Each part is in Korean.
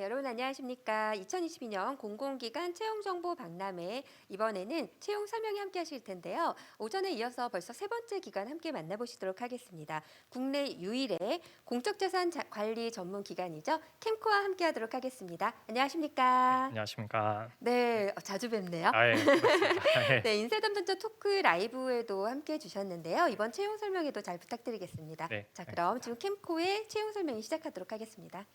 여러분 안녕하십니까? 2022년 공공기관 채용정보 박람회 이번에는 채용 설명회 함께 하실 텐데요. 오전에 이어서 벌써 세 번째 기관 함께 만나보시도록 하겠습니다. 국내 유일의 공적자산 관리 전문 기관이죠. 캠코와 함께 하도록 하겠습니다. 안녕하십니까? 안녕하십니까. 네, 자주 뵙네요. 그렇습니다. 예. 네, 인쇄 담당자 토크 라이브에도 함께 해주셨는데요. 이번 채용 설명회도 잘 부탁드리겠습니다. 네, 자, 그럼 지금 캠코의 채용 설명회 시작하도록 하겠습니다.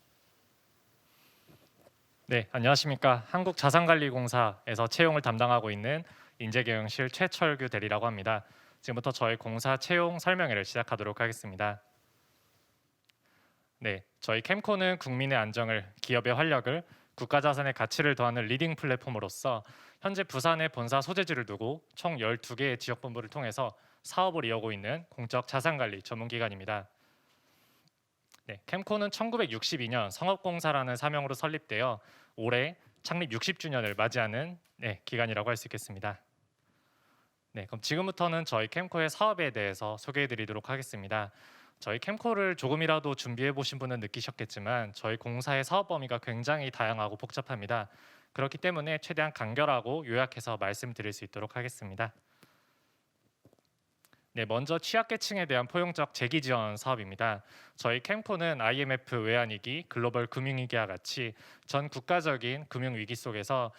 네, 안녕하십니까. 한국자산관리공사에서 채용을 담당하고 있는 인재경영실 최철규 대리라고 합니다. 지금부터 저희 공사 채용 설명회를 시작하도록 하겠습니다. 네, 저희 캠코는 국민의 안정을, 기업의 활력을, 국가자산의 가치를 더하는 리딩 플랫폼으로서 현재 부산에 본사 소재지를 두고 총 12개의 지역본부를 통해서 사업을 이어오고 있는 공적 자산관리 전문기관입니다. 네, 캠코는 1962년 성업공사라는 사명으로 설립되어 올해 창립 60주년을 맞이하는 기관이라고 할 수 있겠습니다. 네, 그럼 지금부터는 저희 캠코의 사업에 대해서 소개해드리도록 하겠습니다. 저희 캠코를 조금이라도 준비해 보신 분은 느끼셨겠지만 저희 공사의 사업 범위가 굉장히 다양하고 복잡합니다. 그렇기 때문에 최대한 간결하고 요약해서 말씀드릴 수 있도록 하겠습니다. 네, 먼저 취약계층에 대한 포용적 재기 지원 사업입니다. 저희 캠코는 IMF 외환위기, 글로벌 금융위기와 같이 전 국가적인 금융위기 속에서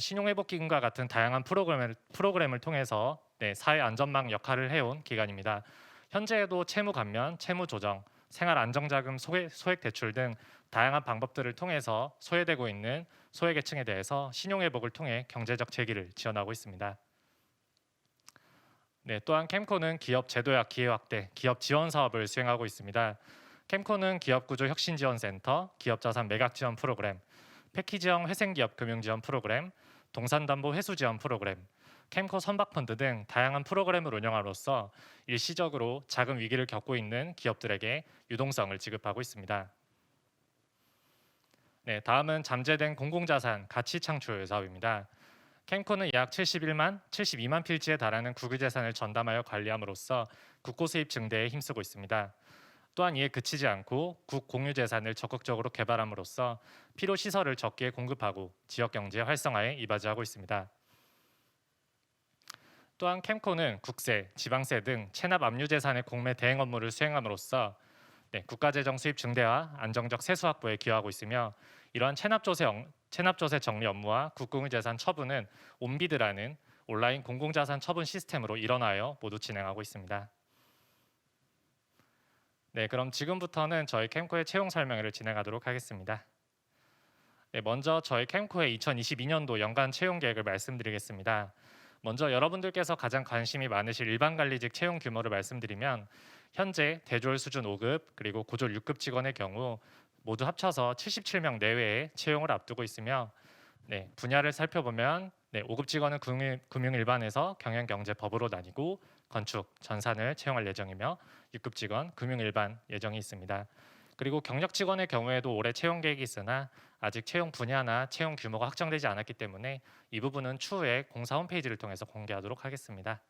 신용회복기금과 같은 다양한 프로그램을 통해서 사회 안전망 역할을 해온 기관입니다. 현재에도 채무 감면, 채무 조정, 생활 안정자금 소액 대출 등 다양한 방법들을 통해서 소외되고 있는 소외계층에 대해서 신용회복을 통해 경제적 재기를 지원하고 있습니다. 네, 또한 캠코는 기업 제도약 기회 확대, 기업 지원 사업을 수행하고 있습니다. 캠코는 기업구조 혁신지원센터, 기업자산 매각 지원 프로그램, 패키지형 회생기업 금융 지원 프로그램, 동산담보 회수 지원 프로그램, 캠코 선박펀드 등 다양한 프로그램을 운영함으로써 일시적으로 자금 위기를 겪고 있는 기업들에게 유동성을 지급하고 있습니다. 네, 다음은 잠재된 공공자산 가치 창출 사업입니다. 캠코는 약 72만 필지에 달하는 국유재산을 전담하여 관리함으로써 국고 수입 증대에 힘쓰고 있습니다. 또한 이에 그치지 않고 국공유재산을 적극적으로 개발함으로써 필요 시설을 적기에 공급하고 지역 경제 활성화에 이바지하고 있습니다. 또한 캠코는 국세, 지방세 등 체납 압류재산의 공매 대행 업무를 수행함으로써 국가재정 수입 증대와 안정적 세수 확보에 기여하고 있으며 이러한 체납조세 정리 업무와 국공유재산 처분은 온비드라는 온라인 공공자산 처분 시스템으로 일원하여 모두 진행하고 있습니다. 네, 그럼 지금부터는 저희 캠코의 채용 설명회를 진행하도록 하겠습니다. 네, 먼저 저희 캠코의 2022년도 연간 채용 계획을 말씀드리겠습니다. 먼저 여러분들께서 가장 관심이 많으실 일반관리직 채용 규모를 말씀드리면 현재 대졸 수준 5급 그리고 고졸 6급 직원의 경우 모두 합쳐서 77명 내외의 채용을 앞두고 있으며 분야를 살펴보면 5급 직원은 금융일반에서 경영경제법으로 나뉘고 건축, 전산을 채용할 예정이며 6급 직원 금융일반 예정이 있습니다. 그리고 경력 직원의 경우에도 올해 채용 계획이 있으나 아직 채용 분야나 채용 규모가 확정되지 않았기 때문에 이 부분은 추후에 공사 홈페이지를 통해서 공개하도록 하겠습니다.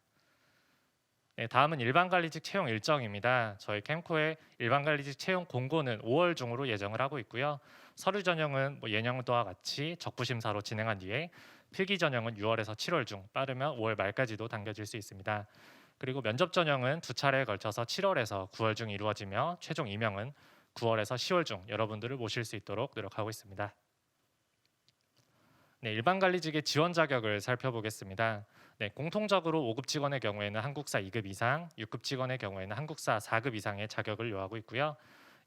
네, 다음은 일반관리직 채용 일정입니다. 저희 캠코의 일반관리직 채용 공고는 5월 중으로 예정을 하고 있고요. 서류 전형은 예년도와 같이 적부심사로 진행한 뒤에 필기 전형은 6월에서 7월 중, 빠르면 5월 말까지도 당겨질 수 있습니다. 그리고 면접 전형은 두 차례에 걸쳐서 7월에서 9월 중 이루어지며 최종 임명은 9월에서 10월 중 여러분들을 모실 수 있도록 노력하고 있습니다. 네, 일반관리직의 지원 자격을 살펴보겠습니다. 공통적으로 5급 직원의 경우에는 한국사 2급 이상, 6급 직원의 경우에는 한국사 4급 이상의 자격을 요하고 있고요.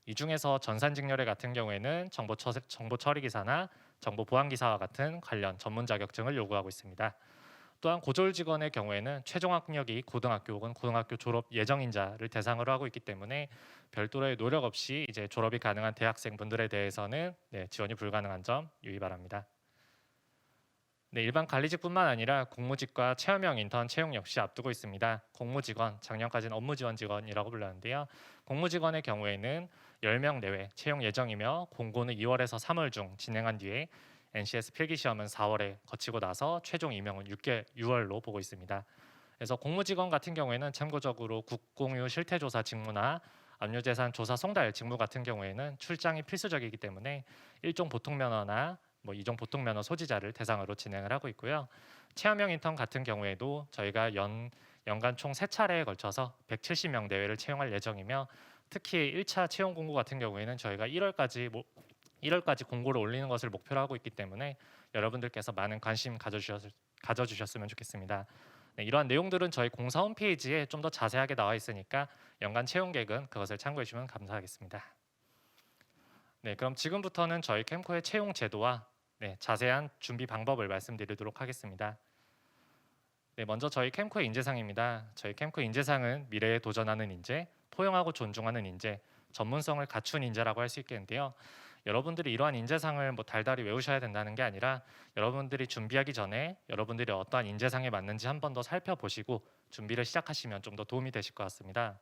이 중에서 전산직렬회 같은 경우에는 정보처리기사나 정보보안기사와 같은 관련 전문 자격증을 요구하고 있습니다. 또한 고졸 직원의 경우에는 최종 학력이 고등학교 혹은 고등학교 졸업 예정인자를 대상으로 하고 있기 때문에 별도의 노력 없이 이제 졸업이 가능한 대학생분들에 대해서는 지원이 불가능한 점 유의 바랍니다. 네, 일반 관리직뿐만 아니라 공무직과 체험형 인턴 채용 역시 앞두고 있습니다. 공무직원, 작년까지는 업무지원 직원이라고 불렀는데요. 공무직원의 경우에는 10명 내외 채용 예정이며 공고는 2월에서 3월 중 진행한 뒤에 NCS 필기시험은 4월에 거치고 나서 최종 임명은 6월로 보고 있습니다. 그래서 공무직원 같은 경우에는 참고적으로 국공유 실태조사 직무나 압류재산 조사 송달 직무 같은 경우에는 출장이 필수적이기 때문에 일종 보통면허나 이종 보통면허 소지자를 대상으로 진행을 하고 있고요. 체험형 인턴 같은 경우에도 저희가 연간 총 3차례에 걸쳐서 170명 내외를 채용할 예정이며, 특히 1차 채용 공고 같은 경우에는 저희가 1월까지 공고를 올리는 것을 목표로 하고 있기 때문에 여러분들께서 많은 관심 가져주셨으면 좋겠습니다. 네, 이러한 내용들은 저희 공사 홈페이지에 좀 더 자세하게 나와 있으니까 연간 채용 계획은 그것을 참고해 주시면 감사하겠습니다. 네, 그럼 지금부터는 저희 캠코의 채용 제도와 자세한 준비 방법을 말씀드리도록 하겠습니다. 네, 먼저 저희 캠코의 인재상입니다. 저희 캠코 인재상은 미래에 도전하는 인재, 포용하고 존중하는 인재, 전문성을 갖춘 인재라고 할 수 있겠는데요. 여러분들이 이러한 인재상을 달달이 외우셔야 된다는 게 아니라 여러분들이 준비하기 전에 여러분들이 어떠한 인재상에 맞는지 한 번 더 살펴보시고 준비를 시작하시면 좀 더 도움이 되실 것 같습니다.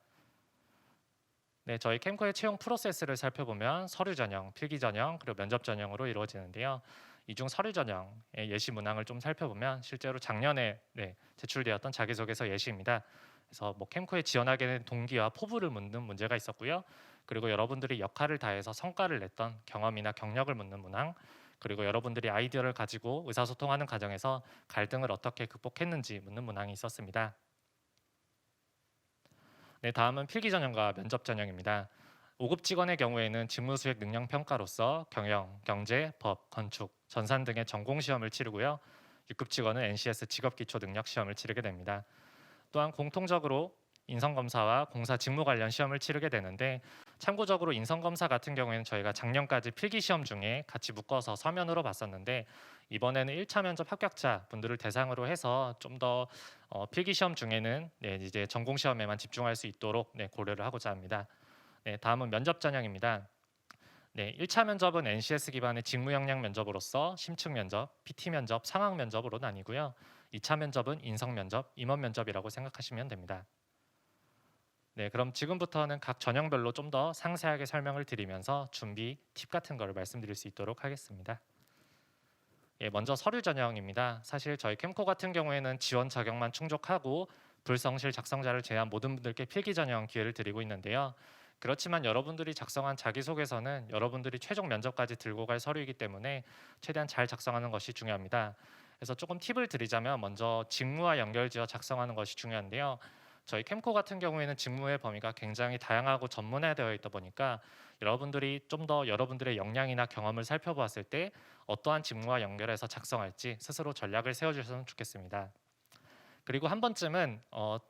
네, 저희 캠코의 채용 프로세스를 살펴보면 서류 전형, 필기 전형, 그리고 면접 전형으로 이루어지는데요. 이 중 서류 전형의 예시 문항을 좀 살펴보면 실제로 작년에 제출되었던 자기소개서 예시입니다. 그래서 캠코에 지원하게 된 동기와 포부를 묻는 문제가 있었고요. 그리고 여러분들이 역할을 다해서 성과를 냈던 경험이나 경력을 묻는 문항, 그리고 여러분들이 아이디어를 가지고 의사소통하는 과정에서 갈등을 어떻게 극복했는지 묻는 문항이 있었습니다. 네, 다음은 필기 전형과 면접 전형입니다. 5급 직원의 경우에는 직무 수행 능력 평가로서 경영, 경제, 법, 건축, 전산 등의 전공 시험을 치르고요. 6급 직원은 NCS 직업 기초 능력 시험을 치르게 됩니다. 또한 공통적으로 인성검사와 공사 직무 관련 시험을 치르게 되는데, 참고적으로 인성검사 같은 경우에는 저희가 작년까지 필기 시험 중에 같이 묶어서 서면으로 봤었는데, 이번에는 1차 면접 합격자 분들을 대상으로 해서 좀 더 필기 시험 중에는 이제 전공 시험에만 집중할 수 있도록 고려를 하고자 합니다. 네, 다음은 면접 전형입니다. 네, 1차 면접은 NCS 기반의 직무 역량 면접으로서 심층 면접, PT 면접, 상황 면접으로 나뉘고요. 2차 면접은 인성 면접, 임원 면접이라고 생각하시면 됩니다. 네, 그럼 지금부터는 각 전형별로 좀 더 상세하게 설명을 드리면서 준비 팁 같은 거를 말씀드릴 수 있도록 하겠습니다. 먼저 서류 전형입니다. 사실 저희 캠코 같은 경우에는 지원 자격만 충족하고 불성실 작성자를 제외한 모든 분들께 필기 전형 기회를 드리고 있는데요. 그렇지만 여러분들이 작성한 자기소개서는 여러분들이 최종 면접까지 들고 갈 서류이기 때문에 최대한 잘 작성하는 것이 중요합니다. 그래서 조금 팁을 드리자면, 먼저 직무와 연결지어 작성하는 것이 중요한데요. 저희 캠코 같은 경우에는 직무의 범위가 굉장히 다양하고 전문화되어 있다 보니까 여러분들이 좀 더 여러분들의 역량이나 경험을 살펴보았을 때 어떠한 직무와 연결해서 작성할지 스스로 전략을 세워주셨으면 좋겠습니다. 그리고 한 번쯤은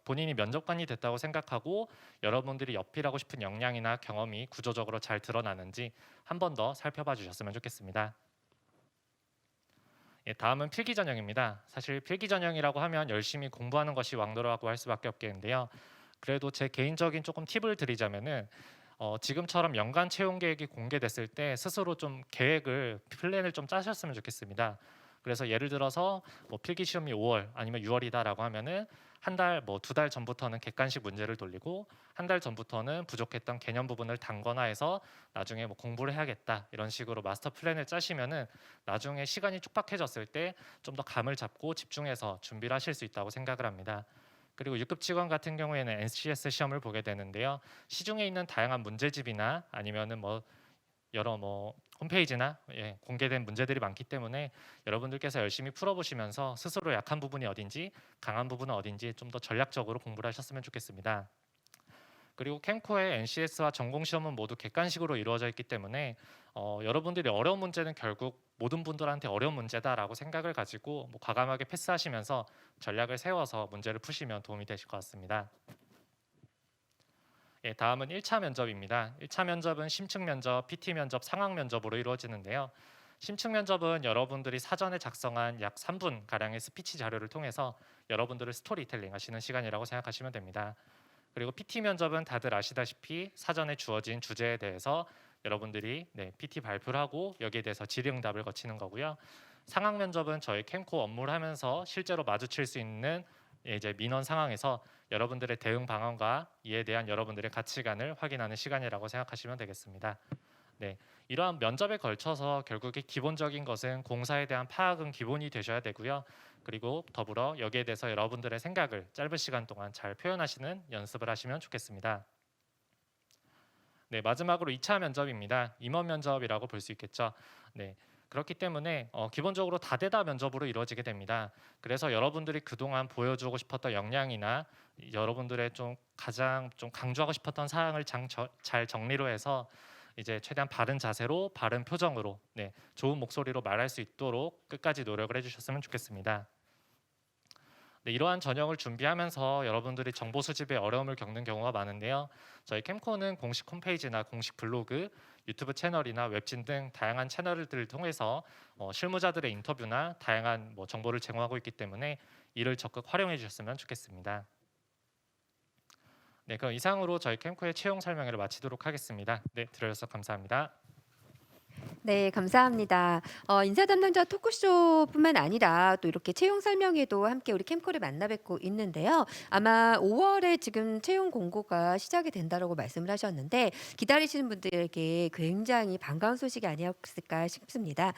본인이 면접관이 됐다고 생각하고 여러분들이 어필하고 싶은 역량이나 경험이 구조적으로 잘 드러나는지 한 번 더 살펴봐 주셨으면 좋겠습니다. 다음은 필기 전형입니다. 사실 필기 전형이라고 하면 열심히 공부하는 것이 왕도라고 할 수밖에 없겠는데요. 그래도 제 개인적인 조금 팁을 드리자면은 지금처럼 연간 채용 계획이 공개됐을 때 스스로 좀 플랜을 좀 짜셨으면 좋겠습니다. 그래서 예를 들어서 필기 시험이 5월 아니면 6월이다라고 하면은 한 달, 2달 전부터는 객관식 문제를 돌리고 한 달 전부터는 부족했던 개념 부분을 담거나 해서 나중에 공부를 해야겠다 이런 식으로 마스터 플랜을 짜시면은 나중에 시간이 촉박해졌을 때 좀 더 감을 잡고 집중해서 준비를 하실 수 있다고 생각을 합니다. 그리고 6급 직원 같은 경우에는 NCS 시험을 보게 되는데요. 시중에 있는 다양한 문제집이나 아니면은 여러 홈페이지나 공개된 문제들이 많기 때문에 여러분들께서 열심히 풀어보시면서 스스로 약한 부분이 어딘지 강한 부분은 어딘지 좀 더 전략적으로 공부를 하셨으면 좋겠습니다. 그리고 캠코의 NCS와 전공 시험은 모두 객관식으로 이루어져 있기 때문에 여러분들이 어려운 문제는 결국 모든 분들한테 어려운 문제다라고 생각을 가지고 과감하게 패스하시면서 전략을 세워서 문제를 푸시면 도움이 되실 것 같습니다. 다음은 1차 면접입니다. 1차 면접은 심층 면접, PT 면접, 상황 면접으로 이루어지는데요. 심층 면접은 여러분들이 사전에 작성한 약 3분 가량의 스피치 자료를 통해서 여러분들을 스토리텔링 하시는 시간이라고 생각하시면 됩니다. 그리고 PT 면접은 다들 아시다시피 사전에 주어진 주제에 대해서 여러분들이 PT 발표를 하고 여기에 대해서 질의응답을 거치는 거고요. 상황 면접은 저희 캠코 업무를 하면서 실제로 마주칠 수 있는 이제 민원 상황에서 여러분들의 대응 방안과 이에 대한 여러분들의 가치관을 확인하는 시간이라고 생각하시면 되겠습니다. 네, 이러한 면접에 걸쳐서 결국에 기본적인 것은 공사에 대한 파악은 기본이 되셔야 되고요. 그리고 더불어 여기에 대해서 여러분들의 생각을 짧은 시간 동안 잘 표현하시는 연습을 하시면 좋겠습니다. 네, 마지막으로 2차 면접입니다. 임원 면접이라고 볼 수 있겠죠. 네. 그렇기 때문에 기본적으로 다대다 면접으로 이루어지게 됩니다. 그래서 여러분들이 그동안 보여주고 싶었던 역량이나 여러분들의 좀 가장 좀 강조하고 싶었던 사항을 잘 정리로 해서 이제 최대한 바른 자세로 바른 표정으로 네, 좋은 목소리로 말할 수 있도록 끝까지 노력을 해주셨으면 좋겠습니다. 네, 이러한 전형을 준비하면서 여러분들이 정보 수집에 어려움을 겪는 경우가 많은데요. 저희 캠코는 공식 홈페이지나 공식 블로그, 유튜브 채널이나 웹진 등 다양한 채널들을 통해서 실무자들의 인터뷰나 다양한 정보를 제공하고 있기 때문에 이를 적극 활용해 주셨으면 좋겠습니다. 네, 그럼 이상으로 저희 캠코의 채용 설명회를 마치도록 하겠습니다. 네, 들어주셔서 감사합니다. 네, 감사합니다. 인사 담당자 토크쇼뿐만 아니라 또 이렇게 채용 설명회도 함께 우리 캠코를 만나 뵙고 있는데요. 아마 5월에 지금 채용 공고가 시작이 된다라고 말씀을 하셨는데 기다리시는 분들에게 굉장히 반가운 소식이 아니었을까 싶습니다.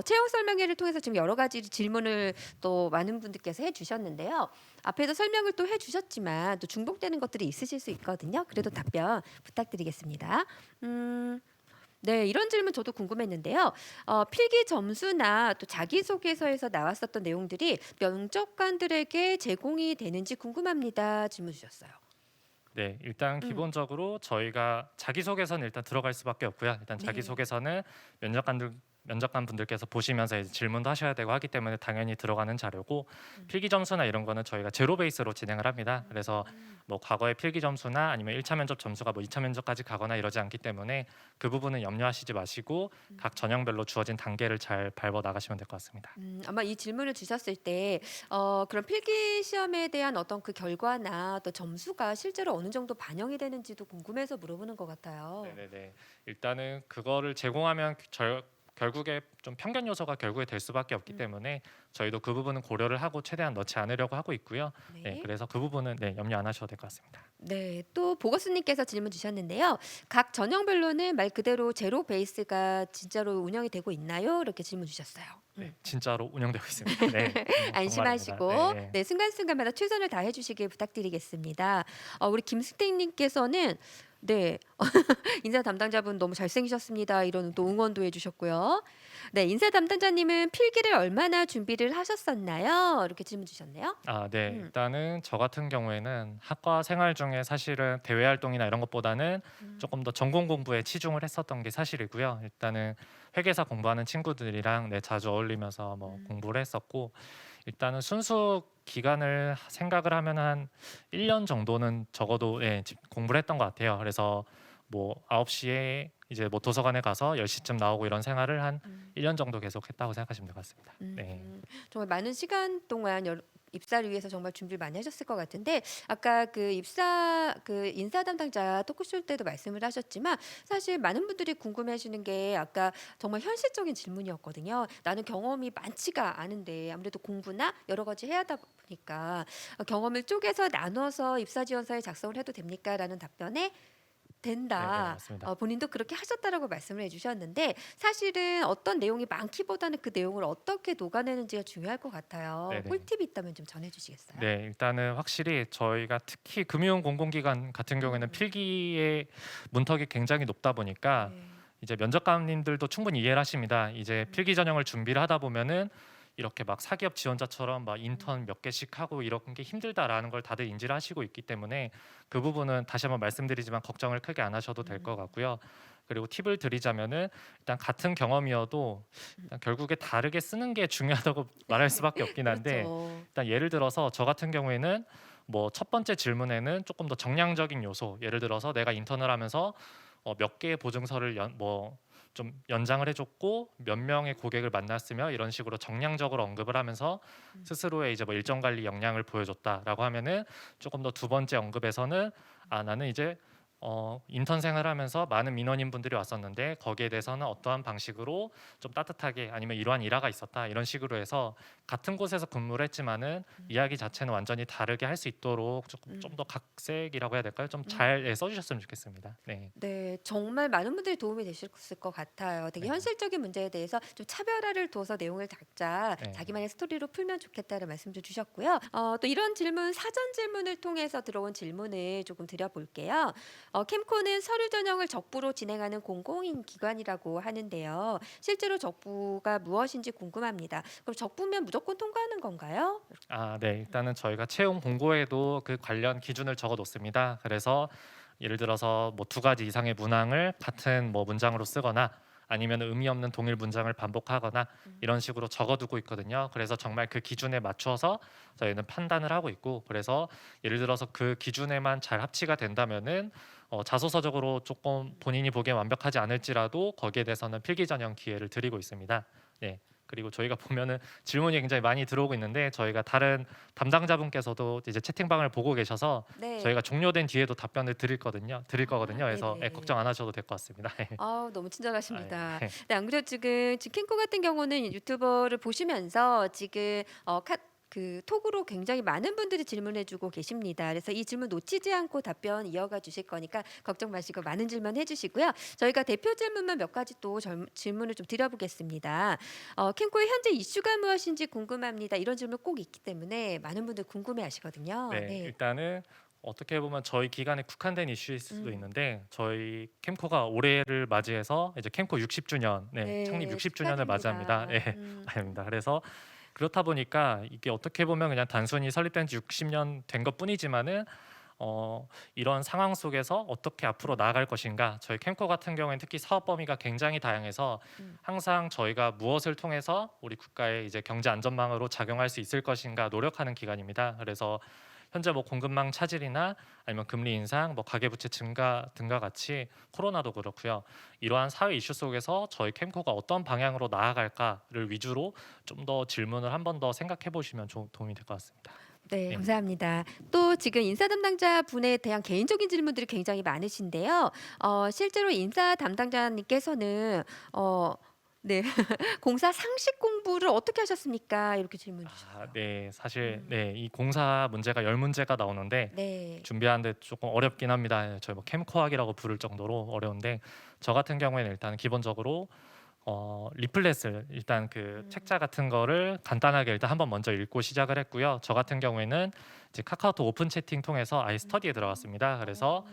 채용 설명회를 통해서 지금 여러 가지 질문을 또 많은 분들께서 해주셨는데요. 앞에서 설명을 또 해주셨지만 또 중복되는 것들이 있으실 수 있거든요. 그래도 답변 부탁드리겠습니다. 네, 이런 질문 저도 궁금했는데요. 필기 점수나 또 자기소개서에서 나왔었던 내용들이 면접관들에게 제공이 되는지 궁금합니다. 질문 주셨어요. 네, 일단 음, 기본적으로 저희가 자기소개서는 일단 들어갈 수밖에 없고요. 일단 네. 자기소개서는 면접관 분들께서 보시면서 이제 질문도 하셔야 되고 하기 때문에 당연히 들어가는 자료고 음, 필기 점수나 이런 거는 저희가 제로 베이스로 진행을 합니다. 그래서 과거의 필기 점수나 아니면 1차 면접 점수가 2차 면접까지 가거나 이러지 않기 때문에 그 부분은 염려하시지 마시고 각 전형별로 주어진 단계를 잘 밟아 나가시면 될 것 같습니다. 아마 이 질문을 주셨을 때 그런 필기 시험에 대한 어떤 그 결과나 또 점수가 실제로 어느 정도 반영이 되는지도 궁금해서 물어보는 것 같아요. 네네네. 일단은 그거를 제공하면 결국에 좀 편견 요소가 결국에 될 수밖에 없기 음, 때문에 저희도 그 부분은 고려를 하고 최대한 넣지 않으려고 하고 있고요. 네, 네. 그래서 그 부분은 네, 염려 안 하셔도 될 것 같습니다. 네, 또 보거스님께서 질문 주셨는데요. 각 전형별로는 말 그대로 제로 베이스가 진짜로 운영이 되고 있나요? 이렇게 질문 주셨어요. 네, 진짜로 운영되고 있습니다. 네, 정말입니다. 안심하시고 네, 네, 순간순간마다 최선을 다해 주시길 부탁드리겠습니다. 우리 김승택님께서는 네, 인사 담당자분 너무 잘생기셨습니다. 이런 또 응원도 해주셨고요. 네, 인사 담당자님은 필기를 얼마나 준비를 하셨었나요? 이렇게 질문 주셨네요. 네, 음, 일단은 저 같은 경우에는 학과 생활 중에 사실은 대외 활동이나 이런 것보다는 음, 조금 더 전공 공부에 치중을 했었던 게 사실이고요. 일단은 회계사 공부하는 친구들이랑 네, 자주 어울리면서 음, 공부를 했었고 일단은 순수 기간을 생각을 하면 한 1년 정도는 적어도 예, 공부를 했던 것 같아요. 그래서 9시에 이제 도서관에 가서 10시쯤 나오고 이런 생활을 한 음. 1년 정도 계속 했다고 생각하시면 될 것 같습니다. 네. 정말 많은 시간 동안 입사를 위해서 정말 준비를 많이 하셨을 것 같은데 아까 그 입사 그 인사 담당자 토크쇼 때도 말씀을 하셨지만 사실 많은 분들이 궁금해하시는 게 아까 정말 현실적인 질문이었거든요. 나는 경험이 많지가 않은데 아무래도 공부나 여러 가지 해야 하다 보니까 경험을 쪼개서 나눠서 입사 지원서에 작성을 해도 됩니까?라는 답변에 네네, 된다. 맞습니다. 본인도 그렇게 하셨다라고 말씀을 해주셨는데 사실은 어떤 내용이 많기보다는 그 내용을 어떻게 녹아내는지가 중요할 것 같아요. 네네. 꿀팁이 있다면 좀 전해주시겠어요? 네, 일단은 확실히 저희가 특히 금융 공공기관 같은 경우에는 음, 필기의 문턱이 굉장히 높다 보니까 네. 이제 면접관님들도 충분히 이해를 하십니다. 이제 필기 전형을 준비를 하다 보면은 이렇게 막 사기업 지원자처럼 막 인턴 몇 개씩 하고 이런 게 힘들다라는 걸 다들 인지를 하시고 있기 때문에 그 부분은 다시 한번 말씀드리지만 걱정을 크게 안 하셔도 될 것 같고요. 그리고 팁을 드리자면은 일단 같은 경험이어도 일단 결국에 다르게 쓰는 게 중요하다고 말할 수밖에 없긴 한데 그렇죠. 일단 예를 들어서 저 같은 경우에는 첫 번째 질문에는 조금 더 정량적인 요소 예를 들어서 내가 인턴을 하면서 몇 개의 보증서를 좀 연장을 해줬고 몇 명의 고객을 만났으며 이런 식으로 정량적으로 언급을 하면서 스스로의 이제 일정 관리 역량을 보여줬다라고 하면은 조금 더 두 번째 언급에서는 나는 이제 인턴 생활하면서 많은 민원인분들이 왔었는데 거기에 대해서는 어떠한 방식으로 좀 따뜻하게 아니면 이러한 일화가 있었다 이런 식으로 해서 같은 곳에서 근무를 했지만은 이야기 자체는 완전히 다르게 할 수 있도록 조금 좀 더 각색이라고 해야 될까요? 좀 음. 잘 써주셨으면 좋겠습니다. 네. 네, 정말 많은 분들이 도움이 되셨을 것 같아요. 되게 네. 현실적인 문제에 대해서 좀 차별화를 둬서 내용을 각자 네. 자기만의 스토리로 풀면 좋겠다는 말씀도 주셨고요. 또 이런 질문, 사전 질문을 통해서 들어온 질문을 조금 드려볼게요. 캠코는 서류 전형을 적부로 진행하는 공공인 기관이라고 하는데요. 실제로 적부가 무엇인지 궁금합니다. 그럼 적부면 무조건 통과하는 건가요? 네. 일단은 저희가 채용 공고에도 그 관련 기준을 적어 놓습니다. 그래서 예를 들어서 뭐 두 가지 이상의 문항을 같은 뭐 문장으로 쓰거나 아니면 의미 없는 동일 문장을 반복하거나 이런 식으로 적어두고 있거든요. 그래서 정말 그 기준에 맞춰서 저희는 판단을 하고 있고, 그래서 예를 들어서 그 기준에만 잘 합치가 된다면은 자소서적으로 조금 본인이 보기엔 완벽하지 않을지라도 거기에 대해서는 필기 전형 기회를 드리고 있습니다. 네. 그리고 저희가 보면은 질문이 굉장히 많이 들어오고 있는데, 저희가 다른 담당자분께서도 이제 채팅방을 보고 계셔서 네. 저희가 종료된 뒤에도 답변을 드릴 거거든요. 그래서 네네. 걱정 안 하셔도 될 것 같습니다. 너무 친절하십니다. 네. 네, 안 그래도 지금 캠코 같은 경우는 유튜버를 보시면서 지금 그 톡으로 굉장히 많은 분들이 질문해주고 계십니다. 그래서 이 질문 놓치지 않고 답변 이어가 주실 거니까 걱정 마시고 많은 질문 해주시고요. 저희가 대표 질문만 몇 가지 또 질문을 좀 드려보겠습니다. 캠코의 현재 이슈가 무엇인지 궁금합니다. 이런 질문 꼭 있기 때문에 많은 분들 궁금해하시거든요. 네, 네. 일단은 어떻게 보면 저희 기간에 국한된 이슈일 수도 음. 있는데, 저희 캠코가 올해를 맞이해서 이제 캠코 60주년, 창립 네, 60주년을 맞이합니다. 축하드립니다. 아닙니다. 그래서 그렇다 보니까 이게 어떻게 보면 그냥 단순히 설립된 지 60년 된 것뿐이지만은 이런 상황 속에서 어떻게 앞으로 나아갈 것인가, 저희 캠코 같은 경우에는 특히 사업 범위가 굉장히 다양해서 음. 항상 저희가 무엇을 통해서 우리 국가의 이제 경제 안전망으로 작용할 수 있을 것인가 노력하는 기관입니다. 그래서 현재 뭐 공급망 차질이나 아니면 금리 인상, 뭐 가계부채 증가 등과 같이 코로나도 그렇고요. 이러한 사회 이슈 속에서 저희 캠코가 어떤 방향으로 나아갈까를 위주로 좀 더 질문을 한 번 더 생각해 보시면 도움이 될 것 같습니다. 네, 네. 감사합니다. 또 지금 인사 담당자 분에 대한 개인적인 질문들이 굉장히 많으신데요. 실제로 인사 담당자님께서는 네, 공사 상식 공부를 어떻게 하셨습니까? 이렇게 질문 주셨어요. 네, 사실 음. 이 공사 문제가 10문제가 나오는데 네. 준비하는데 조금 어렵긴 합니다. 저희 뭐 캠코학이라고 부를 정도로 어려운데, 저 같은 경우에는 일단 기본적으로 리플렛을 일단 그 음. 책자 같은 거를 간단하게 일단 한번 먼저 읽고 시작을 했고요. 저 같은 경우에는 이제 카카오톡 오픈 채팅 통해서 아이 스터디에 들어갔습니다. 그래서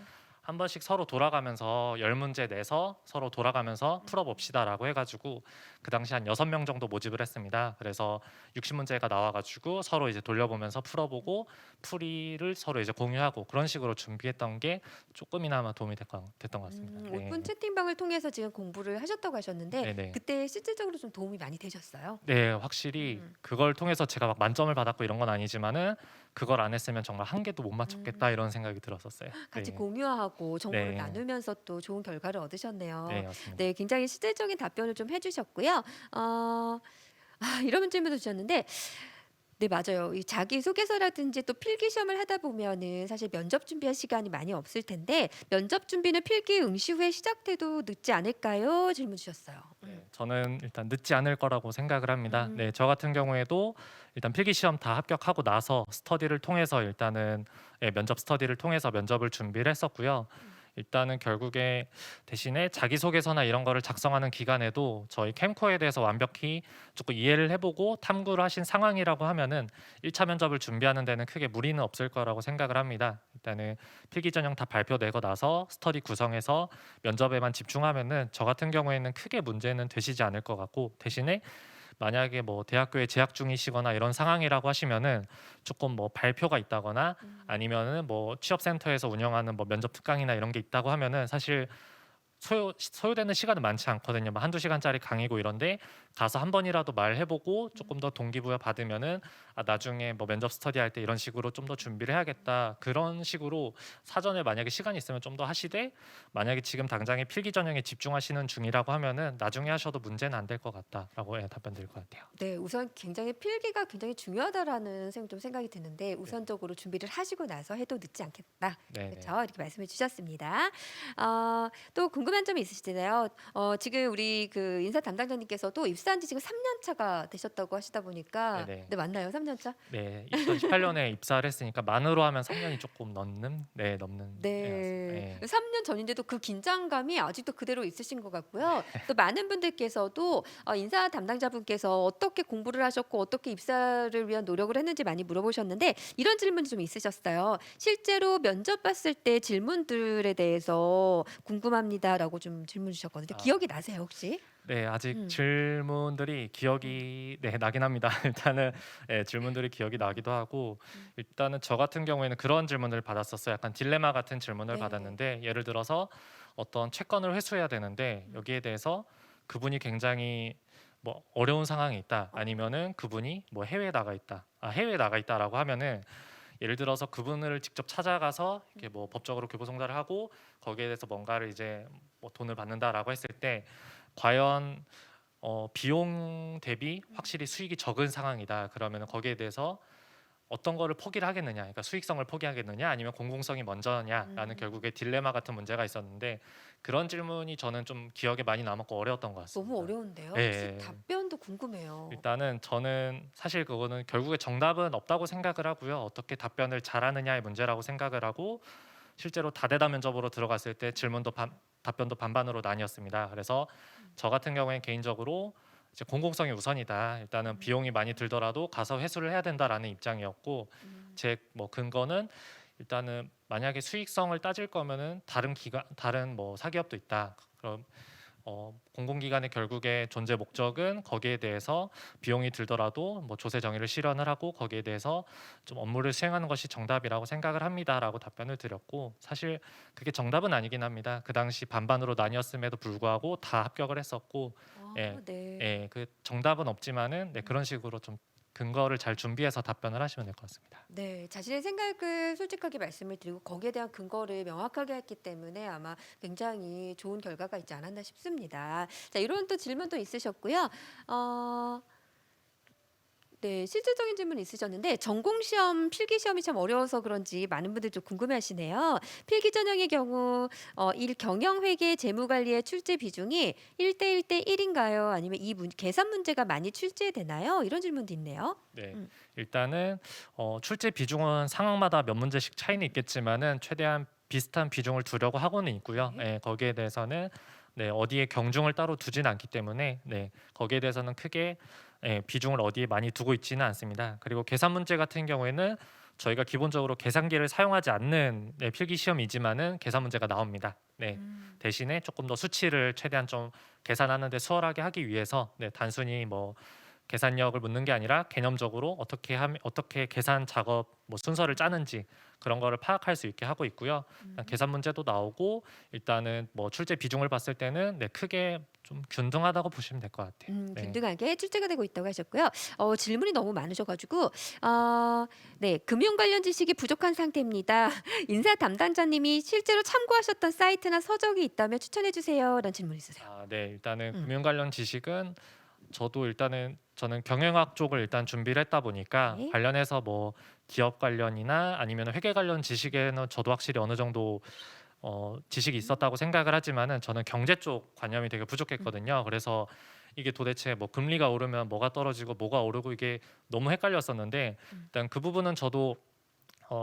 한 번씩 서로 돌아가면서 10문제 내서 서로 돌아가면서 풀어봅시다라고 해가지고 그 당시 한 6명 정도 모집을 했습니다. 그래서 60문제가 나와가지고 서로 이제 돌려보면서 풀어보고 풀이를 서로 이제 공유하고 그런 식으로 준비했던 게 조금이나마 도움이 됐던 것 같습니다. 네. 오픈 채팅방을 통해서 지금 공부를 하셨다고 하셨는데 네네. 그때 실질적으로 좀 도움이 많이 되셨어요? 네, 확실히 음. 그걸 통해서 제가 막 만점을 받았고 이런 건 아니지만은 그걸 안 했으면 정말 한 개도 못 맞췄겠다 이런 생각이 들었었어요. 같이 네. 공유하고 정보를 네. 나누면서 또 좋은 결과를 얻으셨네요. 네, 맞습니다. 네, 굉장히 실질적인 답변을 좀 해주셨고요. 이런 질문도 주셨는데, 네, 맞아요. 이 자기소개서라든지 또 필기 시험을 하다 보면은 사실 면접 준비할 시간이 많이 없을 텐데 면접 준비는 필기 응시 후에 시작돼도 늦지 않을까요? 질문 주셨어요. 네, 저는 일단 늦지 않을 거라고 생각을 합니다. 음. 네, 저 같은 경우에도 일단 필기 시험 다 합격하고 나서 스터디를 통해서 일단은 면접 스터디를 통해서 면접을 준비를 했었고요. 일단은 결국에 대신에 자기소개서나 이런 거를 작성하는 기간에도 저희 캠코에 대해서 완벽히 조금 이해를 해보고 탐구를 하신 상황이라고 하면은 1차 면접을 준비하는 데는 크게 무리는 없을 거라고 생각을 합니다. 일단은 필기 전형 다 발표되고 나서 스터디 구성해서 면접에만 집중하면은 저 같은 경우에는 크게 문제는 되시지 않을 것 같고, 대신에 만약에 뭐 대학교에 재학 중이시거나 이런 상황이라고 하시면은 조금 뭐 발표가 있다거나 아니면은 뭐 취업센터에서 운영하는 뭐 면접 특강이나 이런 게 있다고 하면은 사실 소요되는 시간은 많지 않거든요. 뭐 한두 시간짜리 강의고 이런데 가서 한 번이라도 말해보고 조금 더 동기부여 받으면은 나중에 뭐 면접 스터디할 때 이런 식으로 좀 더 준비를 해야겠다, 그런 식으로 사전에 만약에 시간이 있으면 좀 더 하시되, 만약에 지금 당장에 필기 전형에 집중하시는 중이라고 하면은 나중에 하셔도 문제는 안 될 것 같다라고 답변 드릴 것 같아요. 네, 우선 굉장히 필기가 굉장히 중요하다라는 좀 생각이 드는데 우선적으로 준비를 하시고 나서 해도 늦지 않겠다. 네, 네. 그렇죠? 이렇게 말씀해 주셨습니다. 또 궁금한 궁금한 점이 있으시잖아요. 지금 우리 그 인사 담당자님께서도 입사한 지 지금 3년 차가 되셨다고 하시다 보니까 네네. 네 맞나요? 3년 차? 네, 2018년에 입사를 했으니까 만으로 하면 3년이 조금 넘는, 네, 넘는 예, 맞습니다. 네. 예. 3년 전인데도 그 긴장감이 아직도 그대로 있으신 것 같고요. 또 많은 분들께서도 인사 담당자분께서 어떻게 공부를 하셨고 어떻게 입사를 위한 노력을 했는지 많이 물어보셨는데 이런 질문이 좀 있으셨어요. 실제로 면접 봤을 때 질문들에 대해서 궁금합니다라고 좀 질문 주셨거든요. 아, 기억이 나세요, 혹시? 네, 아직 음. 질문들이 음. 기억이 네, 나긴 합니다. 일단은 예, 질문들이 기억이 나기도 하고 음. 일단은 저 같은 경우에는 그런 질문을 받았었어요. 약간 딜레마 같은 질문을 네. 받았는데 예를 들어서 어떤 채권을 회수해야 되는데 음. 여기에 대해서 그분이 굉장히 뭐 어려운 상황이 있다 어. 아니면은 그분이 뭐 해외에 나가 있다. 해외에 나가 있다라고 하면은 예를 들어서 그분을 직접 찾아가서 이렇게 뭐 법적으로 교부송달을 하고 거기에 대해서 뭔가를 이제 뭐 돈을 받는다라고 했을 때 과연 비용 대비 확실히 수익이 적은 상황이다. 그러면 거기에 대해서 어떤 거를 포기를 하겠느냐, 그러니까 수익성을 포기하겠느냐, 아니면 공공성이 먼저냐라는 음. 결국에 딜레마 같은 문제가 있었는데 그런 질문이 저는 좀 기억에 많이 남았고 어려웠던 것 너무 같습니다. 어려운데요. 예, 혹시 예. 답변도 궁금해요. 일단은 저는 사실 그거는 결국에 정답은 없다고 생각을 하고요. 어떻게 답변을 잘하느냐의 문제라고 생각을 하고 실제로 다대다 면접으로 들어갔을 때 답변도 반반으로 나뉘었습니다. 그래서 저 같은 경우엔 개인적으로 이제 공공성이 우선이다. 일단은 음. 비용이 많이 들더라도 가서 회수를 해야 된다라는 입장이었고 음. 제 뭐 근거는 일단은 만약에 수익성을 따질 거면은 다른 뭐 사기업도 있다. 그럼 공공기관의 결국에 존재 목적은 거기에 대해서 비용이 들더라도 뭐 조세 정의를 실현을 하고 거기에 대해서 좀 업무를 수행하는 것이 정답이라고 생각을 합니다라고 답변을 드렸고 사실 그게 정답은 아니긴 합니다. 그 당시 반반으로 나뉘었음에도 불구하고 다 합격을 했었고 예, 네. 예, 그 정답은 없지만은 네, 그런 식으로 좀 근거를 잘 준비해서 답변을 하시면 될 것 같습니다. 네. 자신의 생각을 솔직하게 말씀을 드리고 거기에 대한 근거를 명확하게 했기 때문에 아마 굉장히 좋은 결과가 있지 않았나 싶습니다. 자, 이런 또 질문도 있으셨고요. 어 네. 실질적인 질문이 있으셨는데 전공 시험 필기 시험이 참 어려워서 그런지 많은 분들이 좀 궁금해하시네요. 필기 전형의 경우 일 경영 회계 재무 관리의 출제 비중이 1대 1대 1 인가요? 아니면 이 계산 문제가 많이 출제되나요? 이런 질문도 있네요. 네, 음. 일단은 출제 비중은 상황마다 몇 문제씩 차이는 있겠지만은 최대한 비슷한 비중을 두려고 하고는 있고요. 네. 예, 거기에 대해서는 네, 어디에 경중을 따로 두진 않기 때문에 네, 거기에 대해서는 크게 예, 비중을 어디에 많이 두고 있지는 않습니다. 그리고 계산 문제 같은 경우에는 저희가 기본적으로 계산기를 사용하지 않는 네, 필기 시험이지만은 계산 문제가 나옵니다. 네, 음. 대신에 조금 더 수치를 최대한 좀 계산하는데 수월하게 하기 위해서 네, 단순히 뭐 계산력을 묻는 게 아니라 개념적으로 어떻게 계산 작업 뭐 순서를 짜는지 그런 거를 파악할 수 있게 하고 있고요. 일단 음. 계산 문제도 나오고 일단은 뭐 출제 비중을 봤을 때는 네, 크게 좀 균등하다고 보시면 될 것 같아요. 네. 균등하게 출제가 되고 있다고 하셨고요. 질문이 너무 많으셔 가지고 네, 금융 관련 지식이 부족한 상태입니다. 인사 담당자님이 실제로 참고하셨던 사이트나 서적이 있다면 추천해 주세요라는 질문이 있으세요. 네, 일단은 음. 금융 관련 지식은 저도 일단은 저는 경영학 쪽을 일단 준비를 했다 보니까 네. 관련해서 뭐 기업 관련이나 아니면 회계 관련 지식에는 저도 확실히 어느 정도 지식이 음. 있었다고 생각을 하지만은 저는 경제 쪽 관념이 되게 음. 부족했거든요. 그래서 이게 도대체 뭐 금리가 오르면 뭐가 떨어지고 뭐가 오르고 이게 너무 헷갈렸었는데 음. 일단 그 부분은 저도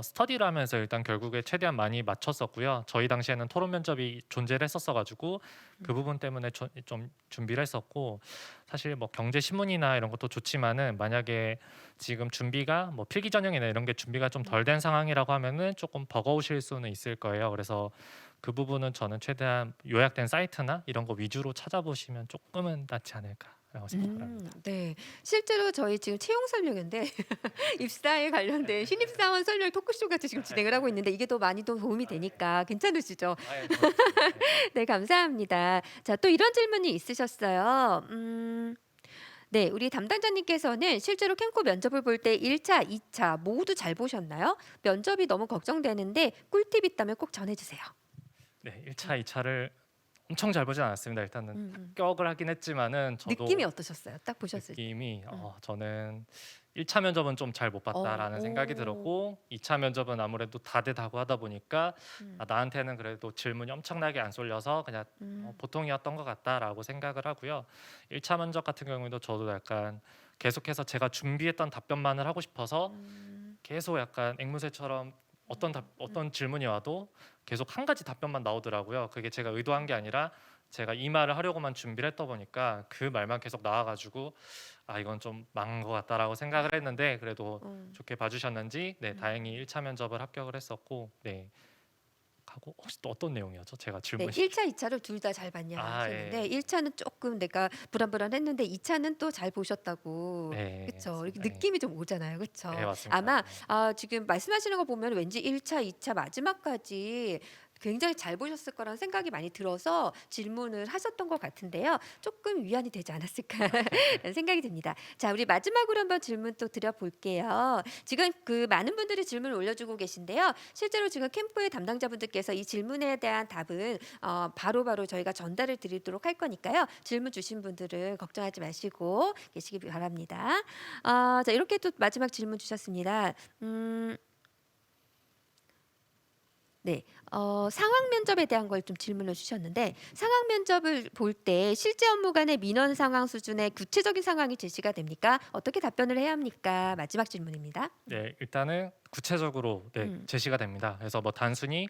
스터디를 하면서 일단 결국에 최대한 많이 맞췄었고요. 저희 당시에는 토론 면접이 존재를 했었어 가지고 그 음. 부분 때문에 좀 준비를 했었고 사실 뭐 경제 신문이나 이런 것도 좋지만은 만약에 지금 준비가 뭐 필기 전형이나 이런 게 준비가 좀 덜 된 상황이라고 하면은 조금 버거우실 수는 있을 거예요. 그래서 그 부분은 저는 최대한 요약된 사이트나 이런 거 위주로 찾아보시면 조금은 낫지 않을까라고 생각을 합니다. 네. 실제로 저희 지금 채용 설명인데 입사에 관련된 신입사원 설명 토크쇼 같이 지금 진행을 하고 있는데 이게 더 많이 더 도움이 되니까 괜찮으시죠? 좋습니다. 네. 네, 감사합니다. 자, 또 이런 질문이 있으셨어요. 네, 우리 담당자님께서는 실제로 캠코 면접을 볼 때 1차, 2차 모두 잘 보셨나요? 면접이 너무 걱정되는데 꿀팁 있다면 꼭 전해 주세요. 네, 1차, 2차를 엄청 잘 보진 않았습니다. 일단은 합격을 하긴 했지만은 저도 느낌이 어떠셨어요? 딱 보셨을 때. 느낌이 저는 1차 면접은 좀 잘 못 봤다라는 생각이 오. 들었고 2차 면접은 아무래도 다대다고 하다 보니까 음. 나한테는 그래도 질문이 엄청나게 안 쏠려서 그냥 보통이었던 것 같다라고 생각을 하고요. 1차 면접 같은 경우에도 저도 약간 계속해서 제가 준비했던 답변만을 하고 싶어서 계속 약간 앵무새처럼 어떤 질문이 와도 계속 한 가지 답변만 나오더라고요. 그게 제가 의도한 게 아니라 제가 이 말을 하려고만 준비를 했다 보니까 그 말만 계속 나와가지고 이건 좀 망한 것 같다라고 생각을 했는데 그래도 좋게 봐주셨는지 다행히 1차 면접을 합격을 했었고 하고 혹시 또 어떤 내용이었죠? 제가 네, 질문이 1차, 2차를 둘 다 잘 봤냐 하셨는데 예. 1차는 조금 내가 불안불안했는데 2차는 또 잘 보셨다고. 네, 그쵸? 이렇게 맞습니다. 느낌이 좀 오잖아요. 그쵸? 네, 맞습니다. 아마 지금 말씀하시는 거 보면 왠지 1차, 2차 마지막까지 굉장히 잘 보셨을 거라는 생각이 많이 들어서 질문을 하셨던 것 같은데요. 조금 위안이 되지 않았을까라는 생각이 듭니다. 자, 우리 마지막으로 한번 질문 또 드려볼게요. 지금 그 많은 분들이 질문을 올려주고 계신데요. 실제로 지금 캠프의 담당자분들께서 이 질문에 대한 답은 바로바로 저희가 전달을 드리도록 할 거니까요. 질문 주신 분들은 걱정하지 마시고 계시기 바랍니다. 자, 이렇게 또 마지막 질문 주셨습니다. 네, 상황 면접에 대한 걸 좀 질문을 주셨는데 상황 면접을 볼 때 실제 업무 간의 민원 상황 수준의 구체적인 상황이 제시가 됩니까? 어떻게 답변을 해야 합니까? 마지막 질문입니다. 네, 일단은 구체적으로 음. 제시가 됩니다. 그래서 뭐 단순히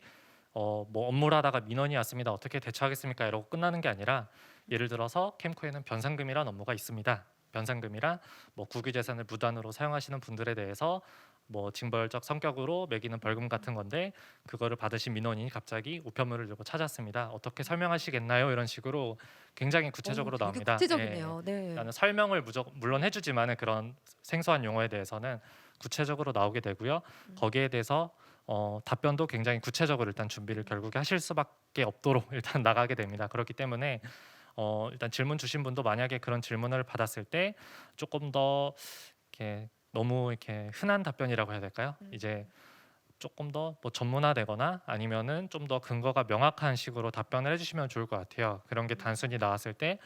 뭐 업무를 하다가 민원이 왔습니다. 어떻게 대처하겠습니까? 이러고 끝나는 게 아니라 예를 들어서 캠코에는 변상금이란 업무가 있습니다. 변상금이란 뭐 국유재산을 무단으로 사용하시는 분들에 대해서 뭐 징벌적 성격으로 매기는 벌금 같은 건데 그거를 받으신 민원인이 갑자기 우편물을 들고 찾았습니다. 어떻게 설명하시겠나요? 이런 식으로 굉장히 구체적으로 되게 나옵니다. 구체적이네요. 네. 나는 설명을 물론 해주지만은 그런 생소한 용어에 대해서는 구체적으로 나오게 되고요. 거기에 대해서 답변도 굉장히 구체적으로 일단 준비를 결국에 하실 수밖에 없도록 일단 나가게 됩니다. 그렇기 때문에 일단 질문 주신 분도 만약에 그런 질문을 받았을 때 조금 더 이렇게 너무 이렇게 흔한 답변이라고 해야 될까요? 이제 조금 더 뭐 전문화되거나 아니면은 좀 더 근거가 명확한 식으로 답변을 해주시면 좋을 것 같아요. 그런 게 단순히 나왔을 때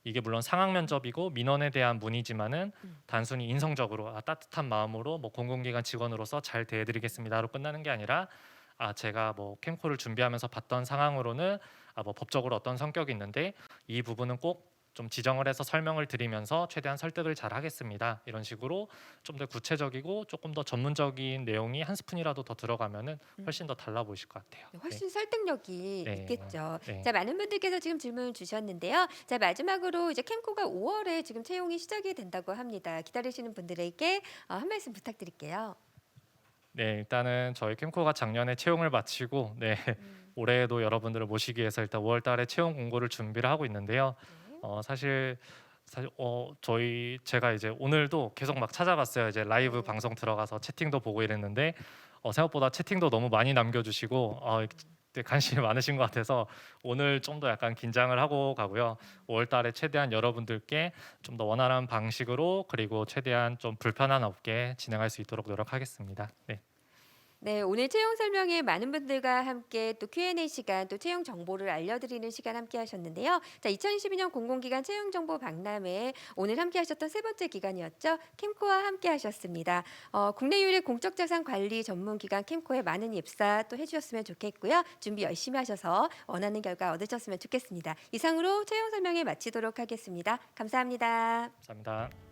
이게 물론 상황 면접이고 민원에 대한 문의지만은 단순히 인성적으로 따뜻한 마음으로 뭐 공공기관 직원으로서 잘 대해드리겠습니다로 끝나는 게 아니라 제가 뭐 캠코를 준비하면서 봤던 상황으로는 뭐 법적으로 어떤 성격이 있는데 이 부분은 꼭 좀 지정을 해서 설명을 드리면서 최대한 설득을 잘 하겠습니다. 이런 식으로 좀 더 구체적이고 조금 더 전문적인 내용이 한 스푼이라도 더 들어가면은 훨씬 더 달라 보이실 것 같아요. 훨씬 설득력이 네. 있겠죠. 네. 자, 많은 분들께서 지금 질문을 주셨는데요. 자, 마지막으로 이제 캠코가 5월에 지금 채용이 시작이 된다고 합니다. 기다리시는 분들에게 한 말씀 부탁드릴게요. 네, 일단은 저희 캠코가 작년에 채용을 마치고 올해에도 여러분들을 모시기 위해서 일단 5월달에 채용 공고를 준비를 하고 있는데요. 사실 제가 이제 오늘도 계속 막 찾아봤어요. 이제 라이브 방송 들어가서 채팅도 보고 이랬는데 생각보다 채팅도 너무 많이 남겨주시고 관심이 많으신 것 같아서 오늘 좀 더 약간 긴장을 하고 가고요. 5월달에 최대한 여러분들께 좀 더 원활한 방식으로 그리고 최대한 좀 불편한 없게 진행할 수 있도록 노력하겠습니다. 네. 네, 오늘 채용 설명회 많은 분들과 함께 또 Q&A 시간, 또 채용 정보를 알려드리는 시간 함께 하셨는데요. 자, 2022년 공공기관 채용 정보 박람회 오늘 함께 하셨던 세 번째 기간이었죠. 캠코와 함께 하셨습니다. 국내 유일의 공적 자산 관리 전문 기관 캠코에 많은 입사 또 해주셨으면 좋겠고요. 준비 열심히 하셔서 원하는 결과 얻으셨으면 좋겠습니다. 이상으로 채용 설명회 마치도록 하겠습니다. 감사합니다. 감사합니다.